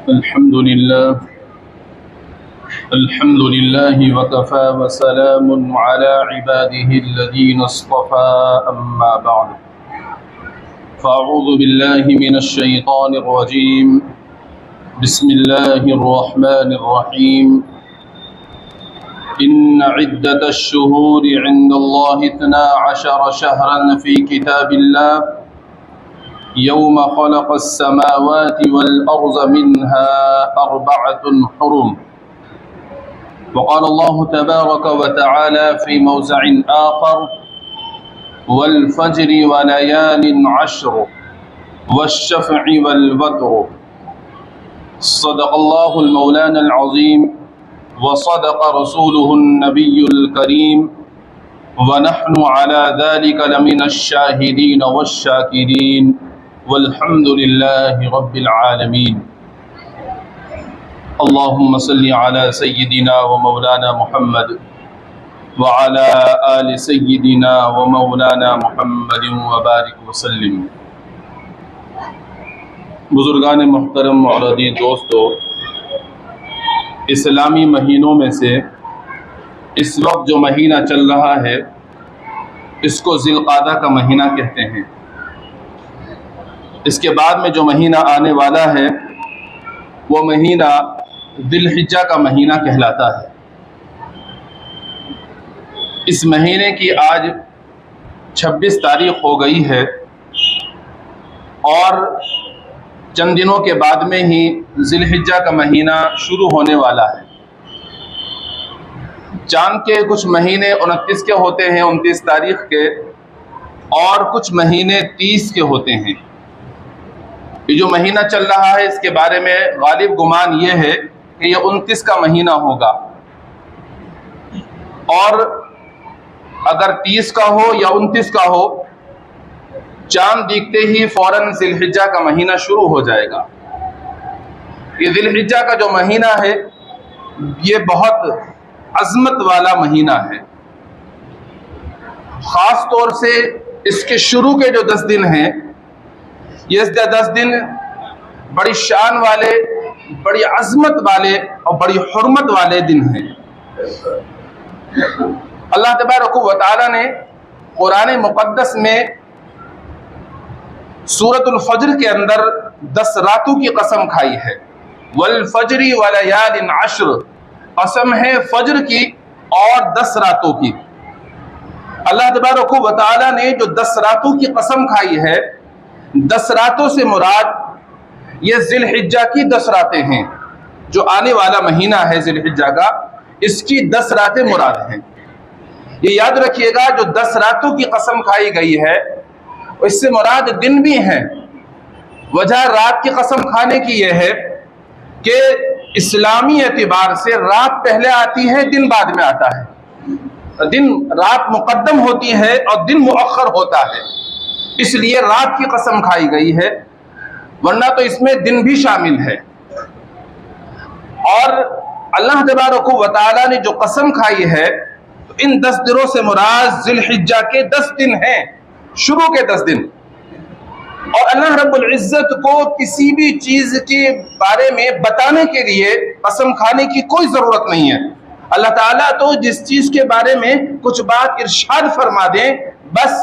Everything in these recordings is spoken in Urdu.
الحمد لله وكفى وسلام على عباده الذين اصطفى أما بعد فأعوذ بالله من الشيطان الرجيم بسم الله الرحمن الرحيم إن عدة الشهور عند الله 12 شهرا في كتاب الله يوم خلق السماوات والأرض منها 4 حرم. وقال الله تبارك وتعالى في موضع آخر والفجر وليال عشر والشفع والوتر. صدق الله المولانا العظيم وصدق رسوله النبي الكريم ونحن على ذلك لمن الشاهدين والشاكرين والحمد لله رب العالمين. اللهم صل على سيدنا ومولانا محمد وعلى آل سيدنا ومولانا محمد وبارك وسلم. بزرگان محترم معزز دوستو، اسلامی مہینوں میں سے اس وقت جو مہینہ چل رہا ہے اس کو ذی القعدہ کا مہینہ کہتے ہیں. اس کے بعد میں جو مہینہ آنے والا ہے وہ مہینہ ذی الحجہ کا مہینہ کہلاتا ہے. اس مہینے کی آج 26 تاریخ ہو گئی ہے اور چند دنوں کے بعد میں ہی ذی الحجہ کا مہینہ شروع ہونے والا ہے. چاند کے کچھ مہینے 29 کے ہوتے ہیں، 29 تاریخ کے، اور کچھ مہینے 30 کے ہوتے ہیں. یہ جو مہینہ چل رہا ہے اس کے بارے میں غالب گمان یہ ہے کہ یہ 29 کا مہینہ ہوگا، اور اگر 30 کا ہو یا 29 کا ہو، چاند دیکھتے ہی فوراً ذی الحجہ کا مہینہ شروع ہو جائے گا. یہ ذی الحجہ کا جو مہینہ ہے یہ بہت عظمت والا مہینہ ہے. خاص طور سے اس کے شروع کے جو 10 دن ہیں، یہ 10 دن بڑی شان والے، بڑی عظمت والے اور بڑی حرمت والے دن ہیں. اللہ تبارک و تعالی نے قرآن مقدس میں سورۃ الفجر کے اندر 10 راتوں کی قسم کھائی ہے. والفجر ولیال عشر، قسم ہے فجر کی اور 10 راتوں کی. اللہ تبارک و تعالی نے جو 10 راتوں کی قسم کھائی ہے، 10 راتوں سے مراد یہ ذی الحجہ کی 10 راتیں ہیں. جو آنے والا مہینہ ہے ذی الحجہ کا، اس کی 10 راتیں مراد ہیں. یہ یاد رکھیے گا، جو 10 راتوں کی قسم کھائی گئی ہے اس سے مراد دن بھی ہیں. وجہ رات کی قسم کھانے کی یہ ہے کہ اسلامی اعتبار سے رات پہلے آتی ہے، دن بعد میں آتا ہے. رات مقدم ہوتی ہے اور دن مؤخر ہوتا ہے، اس لیے رات کی قسم کھائی گئی ہے، ورنہ تو اس میں دن بھی شامل ہے. اور اللہ تبارک و تعالی نے جو قسم کھائی ہے تو ان 10 دنوں سے مراد ذی الحجہ کے 10 دن ہیں، شروع کے 10 دن. اور اللہ رب العزت کو کسی بھی چیز کے بارے میں بتانے کے لیے قسم کھانے کی کوئی ضرورت نہیں ہے. اللہ تعالیٰ تو جس چیز کے بارے میں کچھ بات ارشاد فرما دیں، بس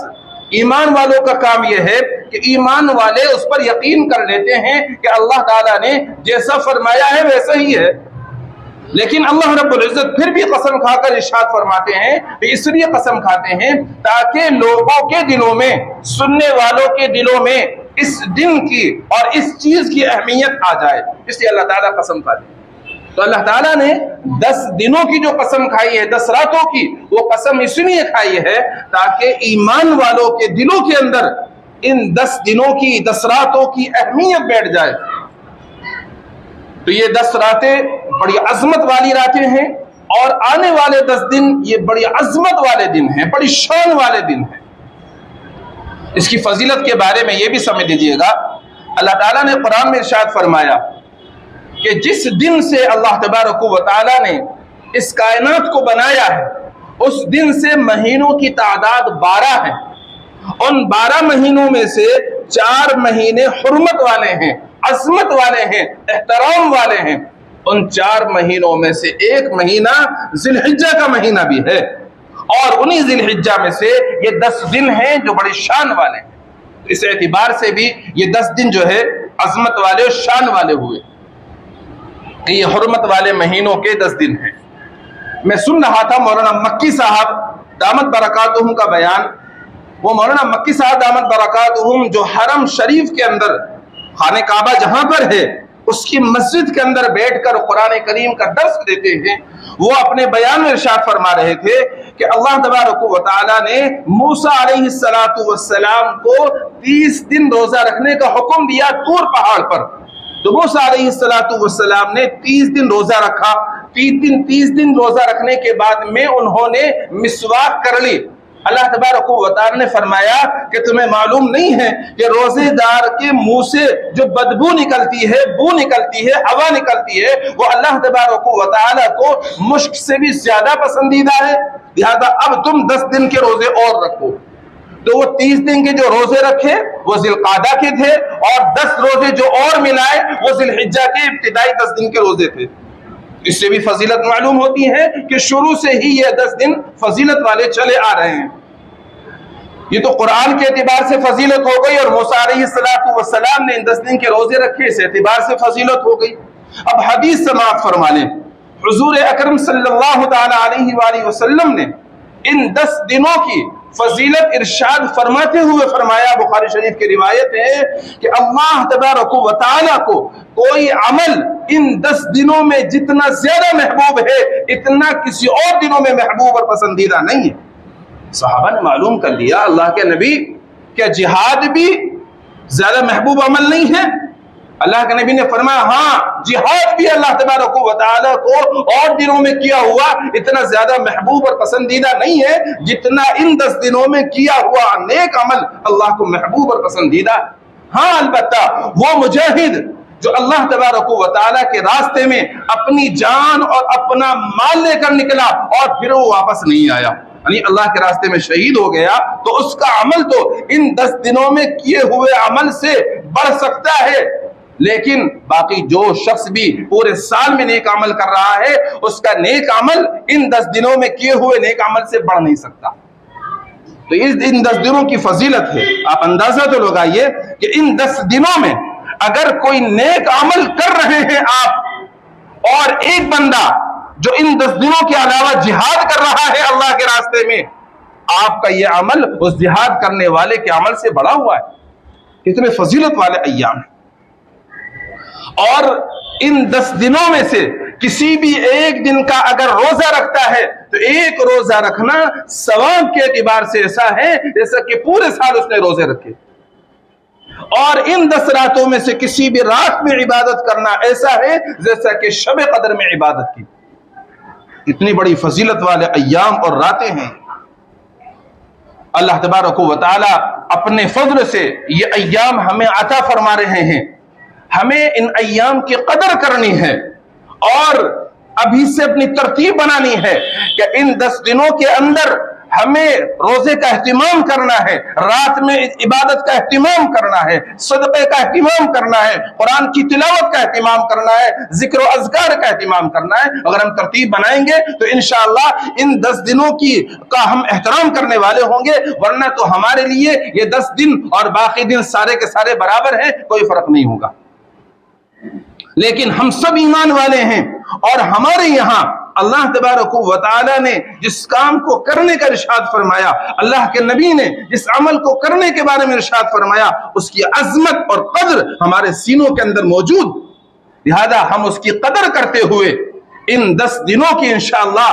ایمان والوں کا کام یہ ہے کہ ایمان والے اس پر یقین کر لیتے ہیں کہ اللہ تعالیٰ نے جیسا فرمایا ہے ویسا ہی ہے. لیکن اللہ رب العزت پھر بھی قسم کھا کر ارشاد فرماتے ہیں کہ اس لیے قسم کھاتے ہیں تاکہ لوگوں کے دلوں میں، سننے والوں کے دلوں میں اس دن کی اور اس چیز کی اہمیت آ جائے، اس لیے اللہ تعالیٰ قسم کھاتے ہیں. تو اللہ تعالیٰ نے 10 دنوں کی جو قسم کھائی ہے، 10 راتوں کی، وہ قسم اس لیے کھائی ہے تاکہ ایمان والوں کے دلوں کے اندر ان 10 دنوں کی، 10 راتوں کی اہمیت بیٹھ جائے. تو یہ 10 راتیں بڑی عظمت والی راتیں ہیں، اور آنے والے 10 دن یہ بڑی عظمت والے دن ہیں، بڑی شان والے دن ہیں. اس کی فضیلت کے بارے میں یہ بھی سمجھ لیجئے گا، اللہ تعالیٰ نے قرآن میں ارشاد فرمایا کہ جس دن سے اللہ تبارک و تعالیٰ نے اس کائنات کو بنایا ہے، اس دن سے مہینوں کی تعداد 12 ہے. ان 12 مہینوں میں سے 4 مہینے حرمت والے ہیں، عظمت والے ہیں، احترام والے ہیں، ان 4 مہینوں میں سے ایک مہینہ ذی الحجہ کا مہینہ بھی ہے، اور انہی ذی الحجہ میں سے یہ 10 دن ہیں جو بڑی شان والے ہیں۔ اس اعتبار سے بھی یہ 10 دن جو ہے عظمت والے اور شان والے ہوئے، یہ حرمت والے مہینوں کے 10 دن ہیں۔ میں سن رہا تھا مولانا مکی صاحب دامت برکاتہم کا بیان، وہ مولانا مکی صاحب دامت برکاتہم جو حرم شریف کے اندر خانہ کعبہ جہاں پر ہے اس کی مسجد کے اندر بیٹھ کر قرآن کریم کا درس دیتے ہیں، وہ اپنے بیان میں ارشاد فرما رہے تھے کہ اللہ تبارک و تعالیٰ نے موسیٰ علیہ السلام کو 30 دن روزہ رکھنے کا حکم دیا طور پہاڑ پر، تو موسیٰ علیہ السلام نے 30 دن روزہ رکھا۔ 30 دن روزہ رکھنے کے بعد میں انہوں نے مسواک کر لی۔ اللہ تبارک و تعالیٰ نے فرمایا کہ تمہیں معلوم نہیں ہے کہ روزے دار کے منہ سے جو بدبو نکلتی ہے، بو نکلتی ہے، ہوا نکلتی ہے، وہ اللہ تبارک و تعالیٰ کو مشک سے بھی زیادہ پسندیدہ ہے، لہذا اب تم 10 دن کے روزے اور رکھو۔ تو وہ 30 دن کے جو روزے رکھے وہ ذی القعدہ کے تھے، اور 10 روزے جو اور ملائے وہ ذی الحجہ کے ابتدائی 10 دن کے روزے تھے۔ اس سے بھی فضیلت معلوم ہوتی ہے کہ شروع سے ہی یہ 10 دن فضیلت والے چلے آ رہے ہیں۔ یہ تو قرآن کے اعتبار سے فضیلت ہو گئی، اور موسیٰ علیہ السلام نے ان 10 دن کے روزے رکھے، اس اعتبار سے فضیلت ہو گئی۔ اب حدیث سماعت فرما لیں، حضور اکرم صلی اللہ تعالی علیہ وآلہ وسلم نے ان 10 دنوں کی فضیلت ارشاد فرماتے ہوئے فرمایا، بخاری شریف کی روایت ہے کہ اللہ تبارک و تعالیٰ کو کوئی عمل ان 10 دنوں میں جتنا زیادہ محبوب ہے اتنا کسی اور دنوں میں محبوب اور پسندیدہ نہیں ہے۔ صحابہ نے معلوم کر لیا اللہ کے نبی کیا جہاد بھی زیادہ محبوب عمل نہیں ہے؟ اللہ کے نبی نے فرمایا ہاں، جہاد بھی اللہ تبارک و تعالیٰ کو اور دنوں میں کیا ہوا اتنا زیادہ محبوب اور پسندیدہ نہیں ہے جتنا ان 10 دنوں میں کیا ہوا نیک عمل اللہ کو محبوب اور پسندیدہ۔ ہاں البتہ وہ مجاہد جو اللہ تبارک و تعالیٰ کے راستے میں اپنی جان اور اپنا مال لے کر نکلا اور پھر وہ واپس نہیں آیا، یعنی اللہ کے راستے میں شہید ہو گیا، تو اس کا عمل تو ان 10 دنوں میں کیے ہوئے عمل سے بڑھ سکتا ہے، لیکن باقی جو شخص بھی پورے سال میں نیک عمل کر رہا ہے اس کا نیک عمل ان 10 دنوں میں کیے ہوئے نیک عمل سے بڑھ نہیں سکتا۔ تو ان 10 دنوں کی فضیلت ہے، آپ اندازہ تو لگائیے کہ ان 10 دنوں میں اگر کوئی نیک عمل کر رہے ہیں آپ، اور ایک بندہ جو ان 10 دنوں کے علاوہ جہاد کر رہا ہے اللہ کے راستے میں، آپ کا یہ عمل اس جہاد کرنے والے کے عمل سے بڑا ہوا ہے۔ اتنے فضیلت والے ایام ہیں، اور ان 10 دنوں میں سے کسی بھی ایک دن کا اگر روزہ رکھتا ہے تو ایک روزہ رکھنا ثواب کے اعتبار سے ایسا ہے جیسا کہ پورے سال اس نے روزے رکھے، اور ان 10 راتوں میں سے کسی بھی رات میں عبادت کرنا ایسا ہے جیسا کہ شب قدر میں عبادت کی۔ اتنی بڑی فضیلت والے ایام اور راتیں ہیں۔ اللہ تبارک و تعالی اپنے فضل سے یہ ایام ہمیں عطا فرما رہے ہیں، ہمیں ان ایام کی قدر کرنی ہے اور ابھی سے اپنی ترتیب بنانی ہے کہ ان 10 دنوں کے اندر ہمیں روزے کا اہتمام کرنا ہے، رات میں عبادت کا اہتمام کرنا ہے، صدقے کا اہتمام کرنا ہے، قرآن کی تلاوت کا اہتمام کرنا ہے، ذکر و اذکار کا اہتمام کرنا ہے۔ اگر ہم ترتیب بنائیں گے تو انشاءاللہ ان 10 دنوں کا ہم احترام کرنے والے ہوں گے، ورنہ تو ہمارے لیے یہ 10 دن اور باقی دن سارے کے سارے برابر ہیں، کوئی فرق نہیں ہوگا۔ لیکن ہم سب ایمان والے ہیں، اور ہمارے یہاں اللہ تبارک و تعالی نے جس کام کو کرنے کا ارشاد فرمایا، اللہ کے نبی نے جس عمل کو کرنے کے بارے میں ارشاد فرمایا، اس کی عظمت اور قدر ہمارے سینوں کے اندر موجود، لہذا ہم اس کی قدر کرتے ہوئے ان 10 دنوں کی انشاءاللہ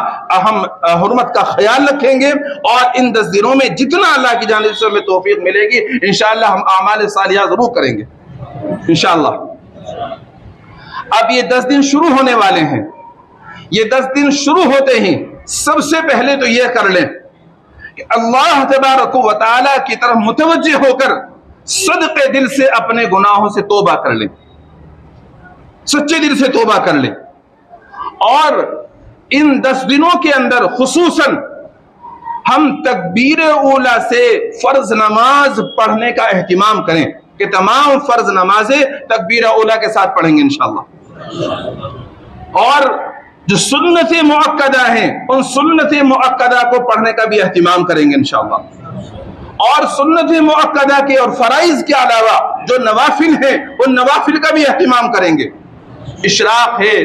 ہم حرمت کا خیال رکھیں گے، اور ان 10 دنوں میں جتنا اللہ کی جانب سے ہمیں توفیق ملے گی انشاءاللہ ہم اعمال صالحہ ضرور کریں گے انشاءاللہ۔ اب یہ 10 دن شروع ہونے والے ہیں، یہ 10 دن شروع ہوتے ہی سب سے پہلے تو یہ کر لیں کہ اللہ تبارک و تعالی کی طرف متوجہ ہو کر صدقے دل سے اپنے گناہوں سے توبہ کر لیں، سچے دل سے توبہ کر لیں، اور ان 10 دنوں کے اندر خصوصاً ہم تکبیر اولیٰ سے فرض نماز پڑھنے کا اہتمام کریں کہ تمام فرض نمازیں تکبیر اولا کے ساتھ پڑھیں گے انشاءاللہ. اور جو سنت مؤکدہ ہیں ان سنت مؤکدہ کو پڑھنے کا بھی اہتمام کریں گے انشاءاللہ. اور سنت مؤکدہ کے اور فرائض کے علاوہ جو نوافل ہیں ان نوافل کا بھی اہتمام کریں گے. اشراق ہے،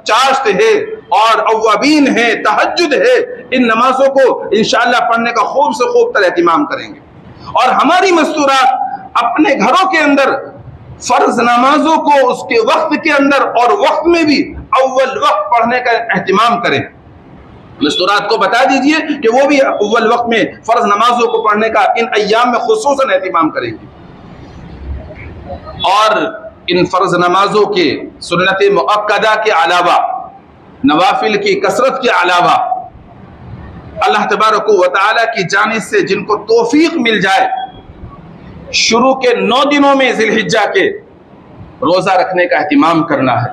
چاشت ہے اور اوابین ہے، تہجد ہے، ان نمازوں کو انشاءاللہ پڑھنے کا خوب سے خوب تر اہتمام کریں گے. اور ہماری مستورات اپنے گھروں کے اندر فرض نمازوں کو اس کے وقت کے اندر اور وقت میں بھی اول وقت پڑھنے کا اہتمام کریں. مستورات کو بتا دیجئے کہ وہ بھی اول وقت میں فرض نمازوں کو پڑھنے کا ان ایام میں خصوصاً اہتمام کریں گے. اور ان فرض نمازوں کے سنت مؤکدہ کے علاوہ، نوافل کی کثرت کے علاوہ، اللہ تبارک و تعالی کی جانب سے جن کو توفیق مل جائے شروع کے 9 دنوں میں ذی الحجہ کے روزہ رکھنے کا اہتمام کرنا ہے.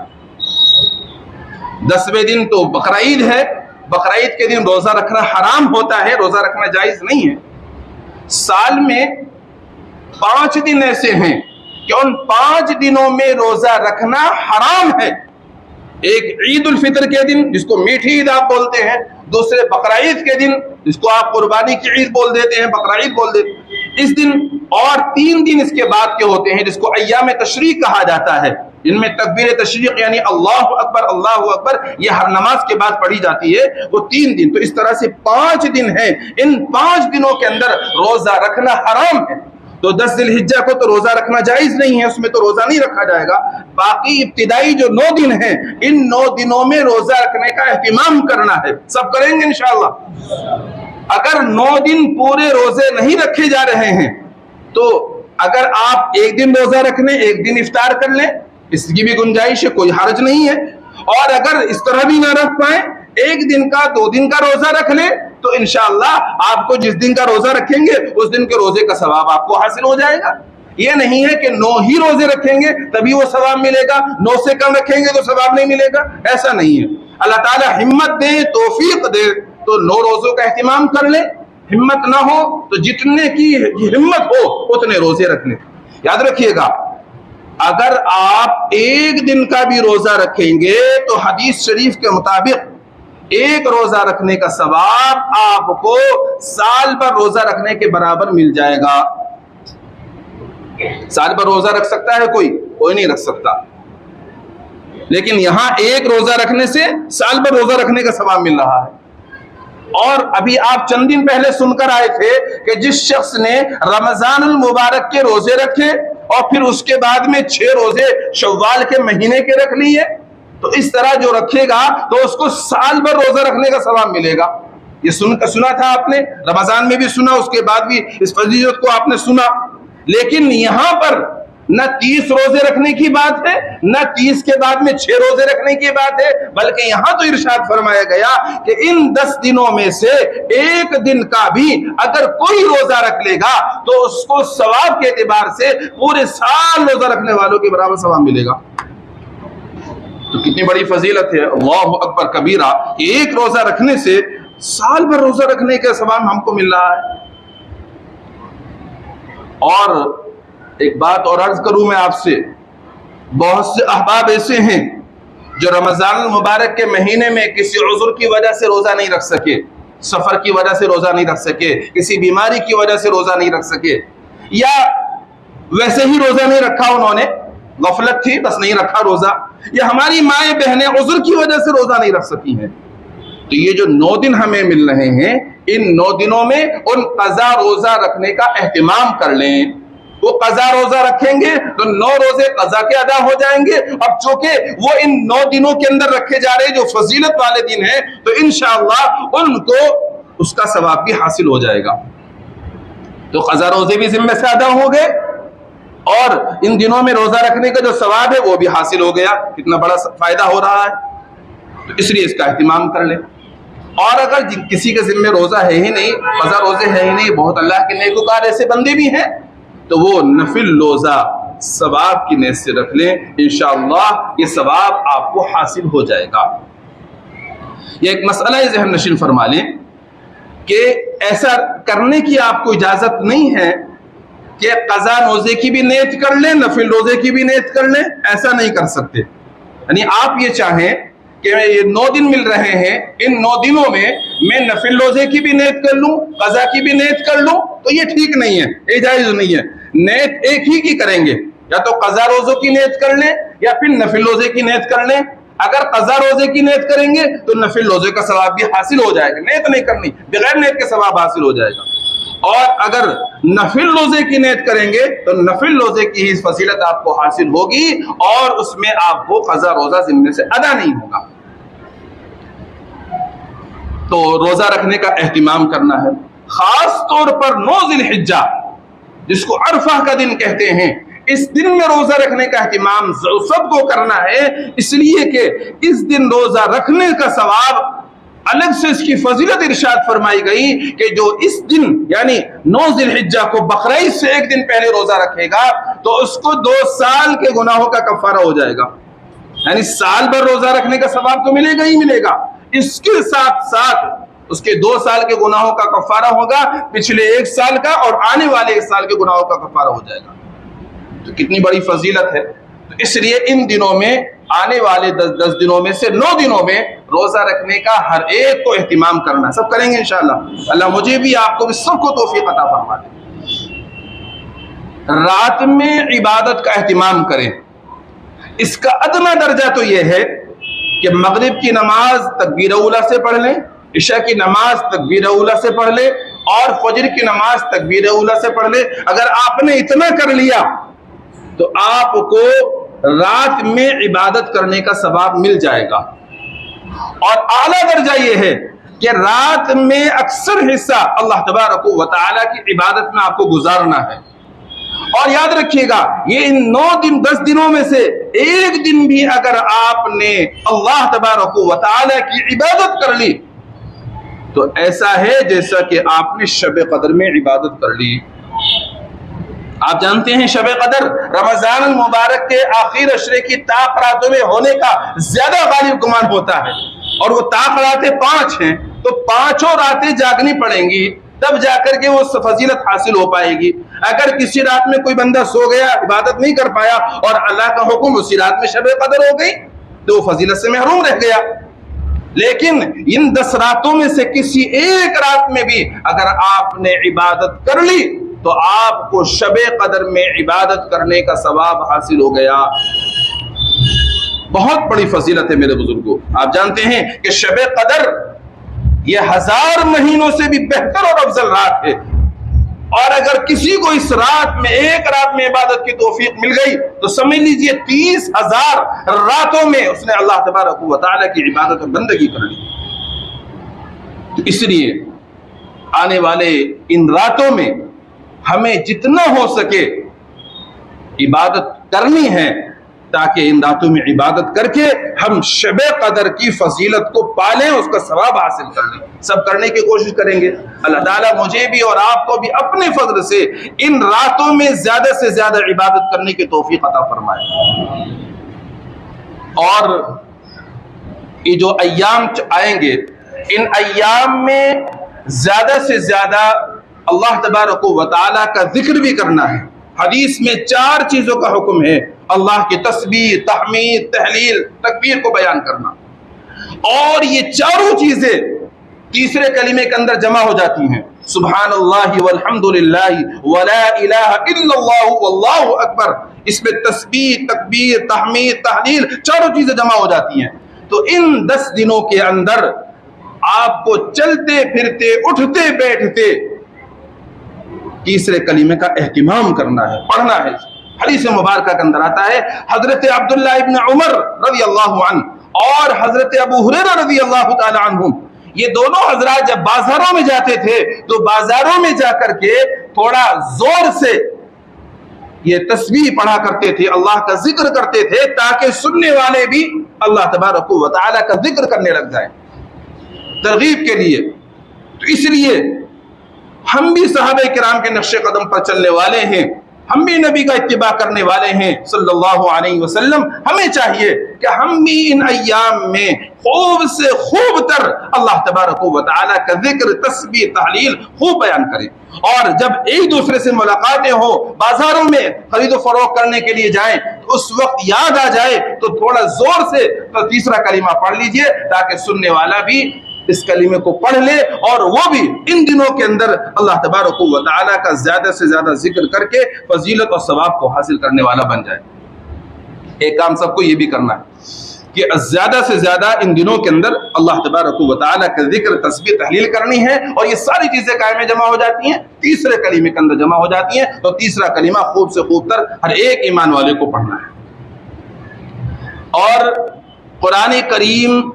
10ویں دن تو بقرعید ہے، بقرعید کے دن روزہ رکھنا حرام ہوتا ہے، روزہ رکھنا جائز نہیں ہے. سال میں 5 دن ایسے ہیں کہ ان 5 دنوں میں روزہ رکھنا حرام ہے. ایک عید الفطر کے دن جس کو میٹھی عید آپ بولتے ہیں، دوسرے بقرعید کے دن جس کو آپ قربانی کی عید بول دیتے ہیں، بقرعید بول دیتے ہیں اس دن، اور 3 دن اس کے بعد کے ہوتے ہیں جس کو ایام تشریق کہا جاتا ہے. ان میں تکبیر تشریق یعنی اللہ اکبر یہ ہر نماز کے بعد پڑھی جاتی ہے، وہ 3 دن. تو اس طرح سے 5 دن ہیں، ان 5 دنوں کے اندر روزہ رکھنا حرام ہے. تو 10 ذی الحجہ کو تو روزہ رکھنا جائز نہیں ہے، اس میں تو روزہ نہیں رکھا جائے گا. باقی ابتدائی جو 9 دن ہیں ان 9 دنوں میں روزہ رکھنے کا اہتمام کرنا ہے. سب کریں گے انشاءاللہ. اگر 9 دن پورے روزے نہیں رکھے جا رہے ہیں تو اگر آپ ایک دن روزہ رکھ لیں، ایک دن افطار کر لیں، اس کی بھی گنجائش ہے، کوئی حرج نہیں ہے. اور اگر اس طرح بھی نہ رکھ پائیں، ایک دن کا 2 دن کا روزہ رکھ لیں تو انشاءاللہ آپ کو جس دن کا روزہ رکھیں گے اس دن کے روزے کا ثواب آپ کو حاصل ہو جائے گا. یہ نہیں ہے کہ 9 ہی روزے رکھیں گے تبھی وہ ثواب ملے گا، 9 سے کم رکھیں گے تو ثواب نہیں ملے گا، ایسا نہیں ہے. اللہ تعالی ہمت دے، توفیق دے تو 9 روزوں کا اہتمام کر لیں. ہمت نہ ہو تو جتنے کی ہمت ہو اتنے روزے رکھ لیں. یاد رکھیے گا اگر آپ ایک دن کا بھی روزہ رکھیں گے تو حدیث شریف کے مطابق ایک روزہ رکھنے کا ثواب آپ کو سال بھر روزہ رکھنے کے برابر مل جائے گا. سال بھر روزہ رکھ سکتا ہے کوئی نہیں رکھ سکتا، لیکن یہاں ایک روزہ رکھنے سے سال بھر روزہ رکھنے کا ثواب مل رہا ہے. اور ابھی آپ چند دن پہلے سن کر آئے تھے کہ جس شخص نے رمضان المبارک کے روزے رکھے اور پھر اس کے بعد میں 6 روزے شوال کے مہینے کے رکھ لیے، تو اس طرح جو رکھے گا تو اس کو سال بھر روزہ رکھنے کا ثواب ملے گا. یہ سنا تھا آپ نے، رمضان میں بھی سنا، اس کے بعد بھی اس فضیلت کو آپ نے سنا. لیکن یہاں پر نہ 30 روزے رکھنے کی بات ہے، نہ 30 کے بعد میں 6 روزے رکھنے کی بات ہے، بلکہ یہاں تو ارشاد فرمایا گیا کہ ان 10 دنوں میں سے ایک دن کا بھی اگر کوئی روزہ رکھ لے گا تو اس کو ثواب کے اعتبار سے پورے سال روزہ رکھنے والوں کے برابر ثواب ملے گا. تو کتنی بڑی فضیلت ہے، اللہ اکبر کبیرہ. ایک روزہ رکھنے سے سال بھر روزہ رکھنے کا ثواب ہم کو مل رہا ہے. اور ایک بات اور عرض کروں میں آپ سے، بہت سے احباب ایسے ہیں جو رمضان المبارک کے مہینے میں کسی عذر کی وجہ سے روزہ نہیں رکھ سکے، سفر کی وجہ سے روزہ نہیں رکھ سکے، کسی بیماری کی وجہ سے روزہ نہیں رکھ سکے، یا ویسے ہی روزہ نہیں رکھا، انہوں نے غفلت تھی بس نہیں رکھا روزہ، یا ہماری مائیں بہنیں عذر کی وجہ سے روزہ نہیں رکھ سکی ہیں. تو یہ جو 9 دن ہمیں مل رہے ہیں ان 9 دنوں میں ان قضا روزہ رکھنے کا اہتمام کر لیں. وہ قضا روزہ رکھیں گے تو 9 روزے قضا کے ادا ہو جائیں گے. اب چونکہ وہ ان 9 دنوں کے اندر رکھے جا رہے جو فضیلت والے دن ہیں تو انشاءاللہ ان کو اس کا ثواب بھی حاصل ہو جائے گا. تو قضا روزے بھی ذمہ سے ادا ہو گئے اور ان دنوں میں روزہ رکھنے کا جو ثواب ہے وہ بھی حاصل ہو گیا. کتنا بڑا فائدہ ہو رہا ہے. تو اس لیے اس کا اہتمام کر لیں. اور اگر کسی کے ذمہ روزہ ہے ہی نہیں، قضا روزے ہے ہی نہیں، بہت اللہ کے نیکوکار ایسے بندے بھی ہیں، تو وہ نفل روزہ ثواب کی نیت سے رکھ لیں. انشاءاللہ یہ ثواب آپ کو حاصل ہو جائے گا. یہ ایک مسئلہ ذہن نشین فرما لیں کہ ایسا کرنے کی آپ کو اجازت نہیں ہے کہ قضا روزے کی بھی نیت کر لیں، نفل روزے کی بھی نیت کر لیں، ایسا نہیں کر سکتے۔ یعنی آپ یہ چاہیں کہ یہ 9 دن مل رہے ہیں، ان 9 دنوں میں نفل روزے کی بھی نیت کر لوں، قضا کی بھی نیت کر لوں، تو یہ ٹھیک نہیں ہے، یہ جائز نہیں ہے۔ نیت ایک ہی کی کریں گے، یا تو قضا روزوں کی نیت کر لیں یا پھر نفل روزے کی نیت کر لیں۔ اگر قضا روزے کی نیت کریں گے تو نفل روزے کا ثواب بھی حاصل ہو جائے گا، نیت نہیں کرنی، بغیر نیت کے ثواب حاصل ہو جائے گا۔ اور اگر نفل روزے کی نیت کریں گے تو نفل روزے کی ہی فضیلت آپ کو حاصل ہوگی، اور اس میں آپ کو قضا روزہ ذمے سے ادا نہیں ہوگا۔ تو روزہ رکھنے کا اہتمام کرنا ہے، خاص طور پر 9 ذی الحجہ جس کو عرفہ کا دن کہتے ہیں، اس دن میں روزہ رکھنے کا اہتمام سب کو کرنا ہے، اس لیے کہ اس دن روزہ رکھنے کا ثواب الگ سے اس کی فضیلت ارشاد فرمائی گئی کہ جو اس دن یعنی 9 ذی الحجہ کو بقرعید سے 1 دن پہلے روزہ رکھے گا تو اس کو 2 سال کے گناہوں کا کفارہ ہو جائے گا۔ یعنی سال بھر روزہ رکھنے کا ثواب تو ملے گا ہی ملے گا، اس کے ساتھ ساتھ اس کے 2 سال کے گناہوں کا کفارہ ہوگا، پچھلے 1 سال کا اور آنے والے 1 سال کے گناہوں کا کفارہ ہو جائے گا۔ تو کتنی بڑی فضیلت ہے۔ تو اس لیے ان دنوں میں، آنے والے 10 دنوں میں سے 9 دنوں میں روزہ رکھنے کا ہر ایک کو اہتمام کرنا ہے۔ سب کریں گے انشاءاللہ، اللہ مجھے بھی آپ کو بھی سب کو توفیق عطا فرما دے۔ رات میں عبادت کا اہتمام کریں، اس کا ادنی درجہ تو یہ ہے کہ مغرب کی نماز تکبیر اولیٰ سے پڑھ لیں، عشاء کی نماز تکبیر اولیٰ سے پڑھ لیں، اور فجر کی نماز تکبیر اولیٰ سے پڑھ لیں۔ اگر آپ نے اتنا کر لیا تو آپ کو رات میں عبادت کرنے کا ثواب مل جائے گا۔ اور اعلیٰ درجہ یہ ہے کہ رات میں اکثر حصہ اللہ تبارک و تعالیٰ کی عبادت میں آپ کو گزارنا ہے۔ اور یاد رکھیے گا، یہ ان 9 دن 10 دنوں میں سے 1 دن بھی اگر آپ نے اللہ تبارک و تعالیٰ کی عبادت کر لی تو ایسا ہے جیسا کہ آپ نے شب قدر میں عبادت کر لی۔ آپ جانتے ہیں شب قدر رمضان المبارک کے آخر عشرے کی طاق راتوں میں ہونے کا زیادہ غالب گمان ہوتا ہے، اور وہ طاق راتیں 5 ہیں، تو 5 راتیں جاگنی پڑیں گی، تب جا کر کے وہ فضیلت حاصل ہو پائے گی۔ اگر کسی رات میں کوئی بندہ سو گیا، عبادت نہیں کر پایا، اور اللہ کا حکم اسی رات میں شب قدر ہو گئی، تو وہ فضیلت سے محروم رہ گیا۔ لیکن ان 10 راتوں میں سے کسی ایک رات میں بھی اگر آپ نے عبادت کر لی تو آپ کو شب قدر میں عبادت کرنے کا ثواب حاصل ہو گیا۔ بہت بڑی فضیلت ہے میرے بزرگوں۔ آپ جانتے ہیں کہ شب قدر یہ 1000 مہینوں سے بھی بہتر اور افضل رات ہے، اور اگر کسی کو اس رات میں، ایک رات میں عبادت کی توفیق مل گئی تو سمجھ لیجئے 30,000 راتوں میں اس نے اللہ تبارک و تعالیٰ کی عبادت اور بندگی کر لی۔ تو اس لیے آنے والے ان راتوں میں ہمیں جتنا ہو سکے عبادت کرنی ہے، تاکہ ان راتوں میں عبادت کر کے ہم شب قدر کی فضیلت کو پالیں، اس کا ثواب حاصل کر لیں۔ سب کرنے کی کوشش کریں گے۔ اللہ تعالیٰ مجھے بھی اور آپ کو بھی اپنے فضل سے ان راتوں میں زیادہ سے زیادہ عبادت کرنے کی توفیق عطا فرمائے۔ اور یہ جو ایام آئیں گے، ان ایام میں زیادہ سے زیادہ اللہ تبارک و تعالیٰ کا ذکر بھی کرنا ہے۔ حدیث میں 4 چیزوں کا حکم ہے، اللہ کی تسبیح، تحمید، تحلیل، تکبیر کو بیان کرنا، اور یہ 4 چیزیں تیسرے کلمے کے اندر جمع ہو جاتی ہیں، سبحان اللہ والحمد للہ ولا الہ الا اللہ واللہ اکبر۔ اس میں تسبیح، تکبیر، تحمید، تحلیل 4 چیزیں جمع ہو جاتی ہیں۔ تو ان 10 دنوں کے اندر آپ کو چلتے پھرتے، اٹھتے بیٹھتے تیسرے کلمے کا اہتمام کرنا ہے، پڑھنا ہے۔ حدیث مبارکہ کے اندر آتا ہے، حضرت عبداللہ ابن عمر رضی اللہ عنہ اور حضرت ابو ہریرہ رضی اللہ تعالی عنہم، یہ دونوں حضرات جب بازاروں میں جاتے تھے تو بازاروں میں جا کر کے تھوڑا زور سے یہ تسبیح پڑھا کرتے تھے، اللہ کا ذکر کرتے تھے، تاکہ سننے والے بھی اللہ تبارک و تعالیٰ کا ذکر کرنے لگ جائیں، ترغیب کے لیے۔ تو اس لیے ہم بھی صحابہ کرام کے نقش قدم پر چلنے والے ہیں، ہم بھی نبی کا اتباع کرنے والے ہیں صلی اللہ علیہ وسلم. ہمیں چاہیے کہ ہم بھی ان ایام میں خوب سے خوب تر اللہ تبارک و تعالیٰ کا ذکر، تسبیح، تحلیل خوب بیان کریں. اور جب ایک دوسرے سے ملاقاتیں ہو، بازاروں میں خرید و فروخت کرنے کے لیے جائیں تو اس وقت یاد آ جائے تو تھوڑا زور سے تو تیسرا کلمہ پڑھ لیجئے تاکہ سننے والا بھی اس کلمے کو پڑھ لے اور وہ بھی ان دنوں کے اندر اللہ تبارک و تعالیٰ کا زیادہ سے زیادہ ذکر کر کے فضیلت اور ثواب کو حاصل کرنے والا بن جائے. ایک کام سب کو یہ بھی کرنا ہے کہ زیادہ سے زیادہ ان دنوں کے اندر اللہ تبارک و تعالیٰ کا ذکر، تسبیح، تحلیل کرنی ہے. اور یہ ساری چیزیں قائمیں جمع ہو جاتی ہیں تیسرے کلمے کے اندر جمع ہو جاتی ہیں. تو تیسرا کلمہ خوب سے خوب تر ہر ایک ایمان والے کو پڑھنا ہے. اور قرآن کریم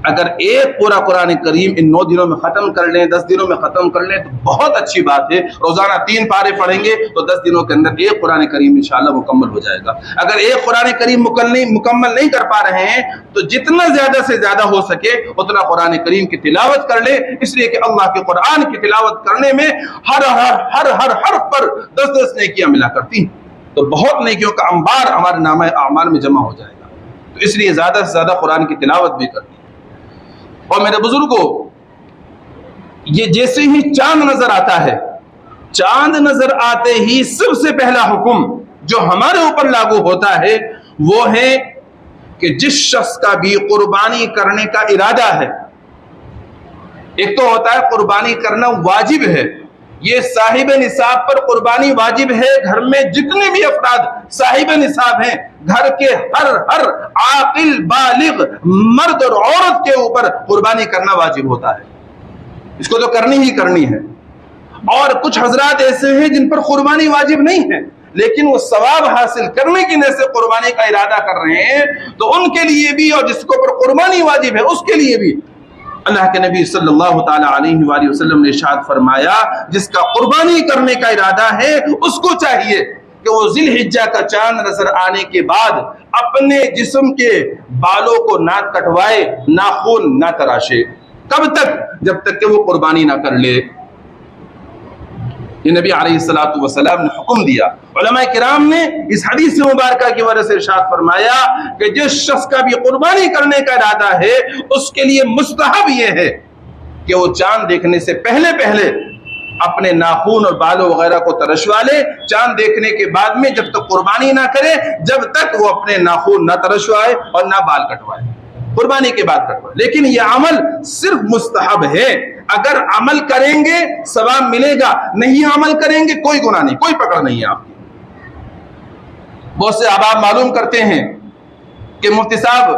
اگر ایک پورا قرآن کریم ان 9 دنوں میں ختم کر لیں، 10 دنوں میں ختم کر لیں تو بہت اچھی بات ہے. روزانہ 3 پارے پڑھیں گے تو 10 دنوں کے اندر ایک قرآن کریم انشاءاللہ مکمل ہو جائے گا. اگر ایک قرآن کریم مکمل نہیں کر پا رہے ہیں تو جتنا زیادہ سے زیادہ ہو سکے اتنا قرآن کریم کی تلاوت کر لیں. اس لیے کہ اللہ کے قرآن کی تلاوت کرنے میں ہر حرف پر 10 نیکیاں ملا کرتی ہیں. تو بہت نیکیوں کا انبار ہمارے نامہ اعمال میں جمع ہو جائے گا. تو اس لیے زیادہ سے زیادہ قرآن کی تلاوت بھی کرنی. اور میرے بزرگوں، یہ جیسے ہی چاند نظر آتا ہے، چاند نظر آتے ہی سب سے پہلا حکم جو ہمارے اوپر لاگو ہوتا ہے وہ ہے کہ جس شخص کا بھی قربانی کرنے کا ارادہ ہے، ایک تو ہوتا ہے قربانی کرنا واجب ہے، یہ صاحب نصاب پر قربانی واجب ہے. گھر میں جتنے بھی افراد صاحب نصاب ہیں، گھر کے ہر عاقل بالغ مرد اور عورت کے اوپر قربانی کرنا واجب ہوتا ہے. اس کو تو کرنی ہی کرنی ہے. اور کچھ حضرات ایسے ہیں جن پر قربانی واجب نہیں ہے لیکن وہ ثواب حاصل کرنے کی نیت سے قربانی کا ارادہ کر رہے ہیں، تو ان کے لیے بھی اور جس کے اوپر قربانی واجب ہے اس کے لیے بھی اللہ کے نبی صلی اللہ تعالی علیہ وآلہ وسلم نے ارشاد فرمایا جس کا قربانی کرنے کا ارادہ ہے اس کو چاہیے کہ وہ ذی الحجہ کا چاند نظر آنے کے بعد اپنے جسم کے بالوں کو نہ کٹوائے، ناخن نہ تراشے. کب تک؟ جب تک کہ وہ قربانی نہ کر لے. یہ نبی علیہ السلام نے حکم دیا. علماء کرام نے اس حدیث مبارکہ کی وجہ سے ارشاد فرمایا کہ جس شخص کا بھی قربانی کرنے کا ارادہ ہے اس کے لیے مستحب یہ ہے کہ وہ چاند دیکھنے سے پہلے اپنے ناخن اور بالوں وغیرہ کو ترشوا لے. چاند دیکھنے کے بعد میں جب تک قربانی نہ کرے جب تک وہ اپنے ناخن نہ ترشوائے اور نہ بال کٹوائے. قربانی کے بعد کٹوائے. لیکن یہ عمل صرف مستحب ہے. اگر عمل کریں گے ثواب ملے گا، نہیں عمل کریں گے کوئی گناہ نہیں، کوئی پکڑ نہیں ہے آپ کی. بہت سے احباب معلوم کرتے ہیں کہ مفتی صاحب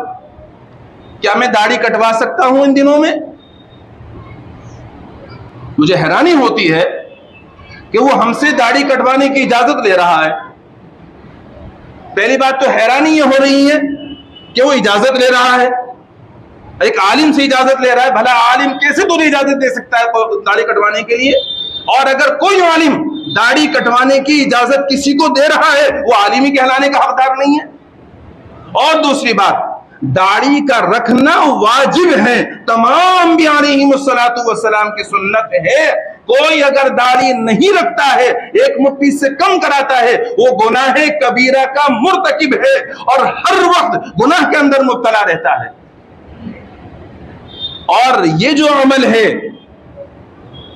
کیا میں داڑھی کٹوا سکتا ہوں ان دنوں میں؟ مجھے حیرانی ہوتی ہے کہ وہ ہم سے داڑھی کٹوانے کی اجازت لے رہا ہے. پہلی بات تو حیرانی یہ ہو رہی ہے کہ وہ اجازت لے رہا ہے، ایک عالم سے اجازت لے رہا ہے. بھلا عالم کیسے تو اجازت دے سکتا ہے داڑھی کٹوانے کے لیے؟ اور اگر کوئی عالم داڑھی کٹوانے کی اجازت کسی کو دے رہا ہے وہ عالم ہی کہلانے کا حقدار نہیں ہے. اور دوسری بات، داڑھی کا رکھنا واجب ہے، تمام انبیاء علیہم السلام کی سنت ہے. کوئی اگر داڑھی نہیں رکھتا ہے، ایک مٹھی سے کم کراتا ہے، وہ گناہ کبیرہ کا مرتکب ہے اور ہر وقت گناہ کے اندر مبتلا رہتا ہے. اور یہ جو عمل ہے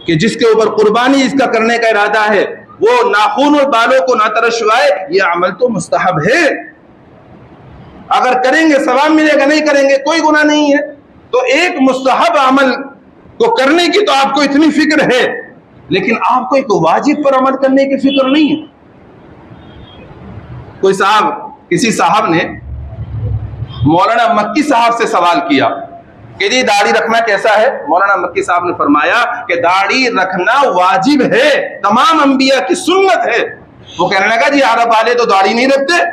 کہ جس کے اوپر قربانی اس کا کرنے کا ارادہ ہے وہ ناخن اور بالوں کو نہ ترشوائے، یہ عمل تو مستحب ہے. اگر کریں گے ثواب ملے گا، نہیں کریں گے کوئی گناہ نہیں ہے. تو ایک مستحب عمل کو کرنے کی تو آپ کو اتنی فکر ہے لیکن آپ کو ایک واجب پر عمل کرنے کی فکر نہیں ہے. کسی صاحب نے مولانا مکی صاحب سے سوال کیا کہ جی داڑھی رکھنا کیسا ہے؟ مولانا مکی صاحب نے فرمایا کہ داڑھی رکھنا واجب ہے، تمام انبیاء کی سنت ہے. وہ کہنے لگا جی عرب والے تو داڑھی نہیں رکھتے.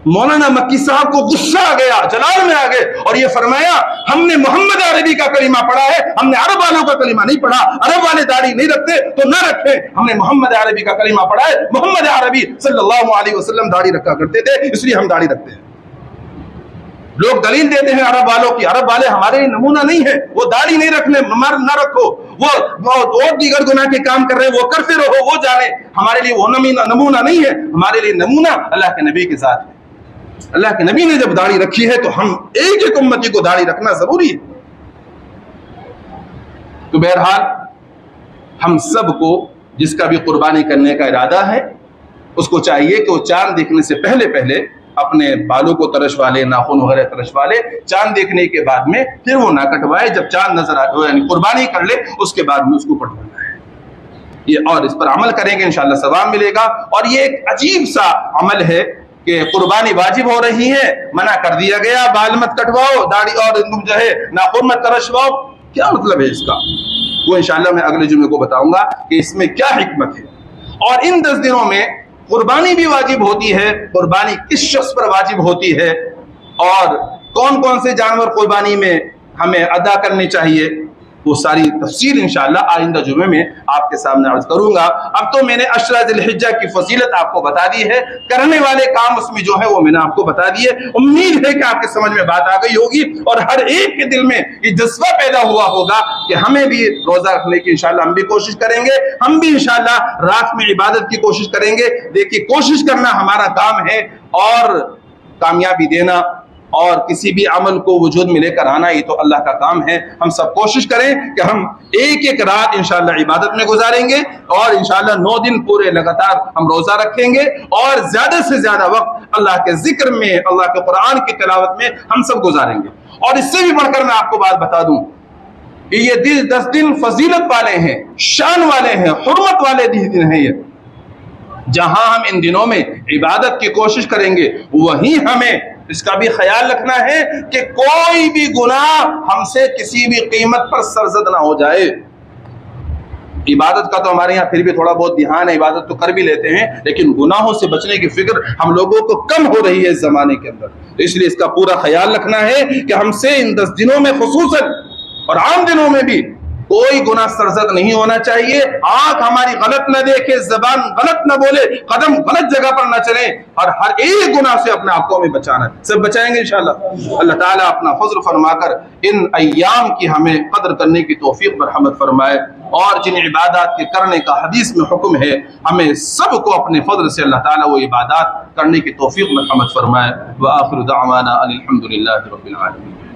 مولانا مکی صاحب کو غصہ آ گیا، جلال میں آ گئے اور یہ فرمایا ہم نے محمد عربی کا کلمہ پڑھا ہے، ہم نے عرب والوں کا کلمہ نہیں پڑھا. عرب والے داڑھی نہیں رکھتے تو نہ رکھیں، ہم نے محمد عربی کا کلمہ پڑھا ہے. محمد عربی صلی اللہ علیہ وسلم داڑھی رکھا کرتے تھے اس لیے ہم داڑھی رکھتے ہیں. لوگ دلیل دیتے ہیں عرب والوں کی، عرب والے ہمارے لیے نمونہ نہیں ہے، وہ داڑھی نہیں رکھنے نہ رکھو، وہ اور دیگر گناہ کے کام کر رہے ہیں وہ کرتے رہو، وہ جانے، ہمارے لیے وہ نمونہ نہیں ہے، ہمارے لیے نمونہ اللہ کے نبی کے ذات ہے۔ اللہ کے نبی نے جب داڑھی رکھی ہے تو ہم ایک ایک امتی کو داڑھی رکھنا ضروری ہے۔ تو بہرحال ہم سب کو جس کا بھی قربانی کرنے کا ارادہ ہے اس کو چاہیے کہ وہ چاند دیکھنے سے پہلے اپنے بالوں کو ترشوا لے، ناخن وغیرہ ترشوا لے، چاند دیکھنے کے بعد میں پھر وہ نہ کٹوائے، جب چاند نظر آئے یعنی قربانی کر لے اس کے بعد میں اس کو کٹوانا ہے یہ، اور اس پر عمل کریں گے انشاءاللہ ثواب ملے گا۔ اور یہ ایک عجیب سا عمل ہے کہ قربانی واجب ہو رہی ہے، منع کر دیا گیا بال مت کٹواؤ، داڑھی اور جو ہے ناخن مت ترشواؤ، کیا مطلب ہے اس کا؟ وہ انشاءاللہ میں اگلے جمعے کو بتاؤں گا کہ اس میں کیا حکمت ہے۔ اور ان 10 دنوں میں قربانی بھی واجب ہوتی ہے، قربانی کس شخص پر واجب ہوتی ہے اور کون کون سے جانور قربانی میں ہمیں ادا کرنے چاہیے، وہ ساری تفصیل انشاءاللہ آئندہ جمعے میں آپ کے سامنے عرض کروں گا۔ اب تو میں نے عشرہ ذی الحجہ کی فضیلت آپ کو بتا دی ہے، کرنے والے کام اس میں جو ہے وہ میں نے آپ کو بتا دیے۔ امید ہے کہ آپ کے سمجھ میں بات آ گئی ہوگی اور ہر ایک کے دل میں یہ جذبہ پیدا ہوا ہوگا کہ ہمیں بھی روزہ رکھنے کی انشاءاللہ ہم بھی کوشش کریں گے، ہم بھی انشاءاللہ رات میں عبادت کی کوشش کریں گے۔ دیکھیے کوشش کرنا ہمارا کام ہے اور کامیابی دینا اور کسی بھی عمل کو وجود میں لے کر آنا یہ تو اللہ کا کام ہے۔ ہم سب کوشش کریں کہ ہم ایک ایک رات انشاءاللہ عبادت میں گزاریں گے اور انشاءاللہ 9 دن پورے لگاتار ہم روزہ رکھیں گے اور زیادہ سے زیادہ وقت اللہ کے ذکر میں، اللہ کے قرآن کی تلاوت میں ہم سب گزاریں گے۔ اور اس سے بھی بڑھ کر میں آپ کو بات بتا دوں کہ یہ 10 دن فضیلت والے ہیں، شان والے ہیں، حرمت والے دن ہیں۔ یہ جہاں ہم ان دنوں میں عبادت کی کوشش کریں گے وہیں ہمیں اس کا بھی خیال رکھنا ہے کہ کوئی بھی گناہ ہم سے کسی بھی قیمت پر سرزد نہ ہو جائے۔ عبادت کا تو ہمارے یہاں پھر بھی تھوڑا بہت دھیان ہے، عبادت تو کر بھی لیتے ہیں، لیکن گناہوں سے بچنے کی فکر ہم لوگوں کو کم ہو رہی ہے اس زمانے کے اندر۔ تو اس لیے اس کا پورا خیال رکھنا ہے کہ ہم سے ان 10 دنوں میں خصوصاً اور عام دنوں میں بھی کوئی گناہ سرزد نہیں ہونا چاہیے، آنکھ ہماری غلط نہ دیکھے، زبان غلط نہ بولے، قدم غلط جگہ پر نہ چلے، اور ہر ایک گناہ سے اپنے آپ کو ہمیں بچانا ہے۔ سب بچائیں گے انشاءاللہ۔ اللہ تعالیٰ اپنا فضل فرما کر ان ایام کی ہمیں قدر کرنے کی توفیق مرحمت فرمائے، اور جن عبادات کے کرنے کا حدیث میں حکم ہے ہمیں سب کو اپنے فضل سے اللہ تعالیٰ وہ عبادات کرنے کی توفیق مرحمت فرمائے۔ وآخر دعوانا ان الحمد للہ رب العالمین۔